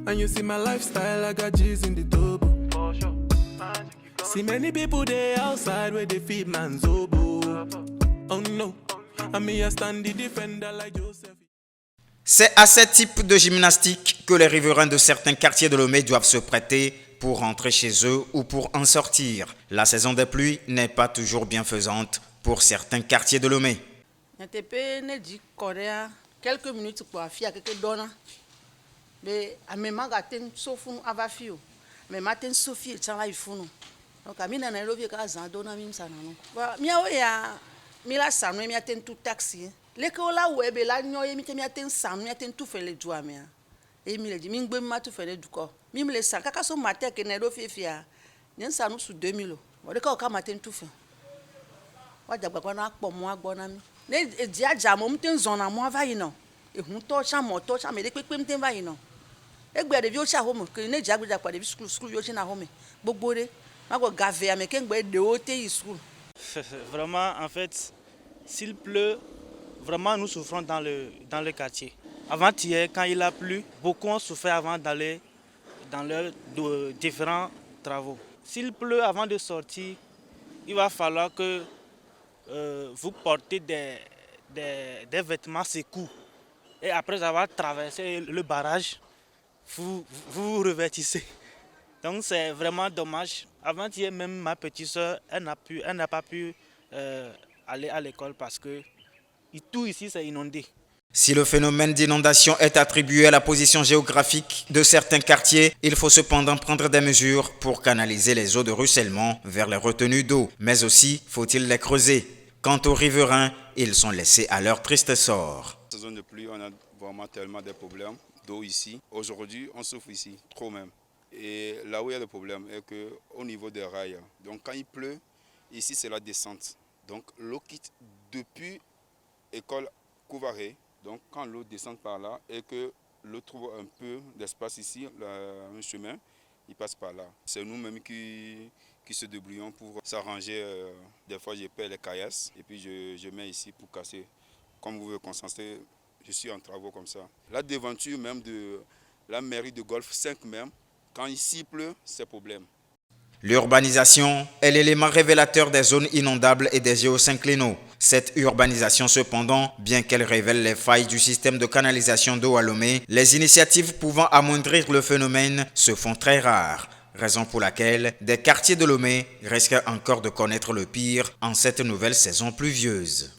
And you see my lifestyle, I got G's in the double. See many people there outside where they feed man's oboe. Oh no, I mean I stand the defender like Joseph. C'est à ce type de gymnastique que les riverains de certains quartiers de Lomé doivent se prêter pour rentrer chez eux ou pour en sortir. La saison des pluies n'est pas toujours bienfaisante pour certains quartiers de Lomé. Quelques minutes pour faire quelques données. Mais à mes magatins sauf avafio. Mais matin Sophie tient là il faut nous. Donc à mina na lobi ka za dona mi msana no. Ba mi ya mi la sanu mi aten tout taxi. Le ko la webe la nyo mi te mi aten sanu mi aten tout fele joa mi. E mi le di mi ngbe mi ma tout fele du ko. Mi me le sa kaka so matin ke na do fefia. Nyen sanu su 2000 o. Wo de ka o ka matin tout fe. Wa jagba na po mo agbona mi. Ne dia jamo mten zona mo avayi no. E hun to cha mo to cha me de pepe mten vayi no. Egbe de vi o cha home ke ne jagba pa de school yo chi na home. Gbogbo re. Ma go gaver me ke ngbe de o te school. Vraiment en fait s'il pleut vraiment nous souffrons dans le quartier. Avant-hier quand il a plu, beaucoup ont souffert avant d'aller dans leurs différents travaux. S'il pleut avant de sortir, il va falloir que vous portez des vêtements secours. Et après avoir traversé le barrage, vous vous revêtissez. Donc c'est vraiment dommage. Avant-hier même ma petite soeur, elle n'a pas pu aller à l'école parce que tout ici c'est inondé. Si le phénomène d'inondation est attribué à la position géographique de certains quartiers, il faut cependant prendre des mesures pour canaliser les eaux de ruissellement vers les retenues d'eau. Mais aussi, faut-il les creuser. Quant aux riverains, ils sont laissés à leur triste sort. En saison de pluie, on a vraiment tellement de problèmes d'eau ici. Aujourd'hui, on souffre ici, trop même. Et là où il y a le problème est qu'au niveau des rails, donc quand il pleut, ici c'est la descente. Donc l'eau quitte depuis l'école Couvaré. Donc quand l'eau descend par là et que l'eau trouve un peu d'espace ici, un chemin, il passe par là. C'est nous-mêmes qui se débrouillons pour s'arranger. Des fois je paie les caillasses et puis je mets ici pour casser. Comme vous pouvez constater, je suis en travaux comme ça. La devanture même de la mairie de Golfe 5 même, quand ici pleut, c'est problème. L'urbanisation est l'élément révélateur des zones inondables et des géosynclinaux. Cette urbanisation cependant, bien qu'elle révèle les failles du système de canalisation d'eau à Lomé, les initiatives pouvant amoindrir le phénomène se font très rares. Raison pour laquelle des quartiers de Lomé risquent encore de connaître le pire en cette nouvelle saison pluvieuse.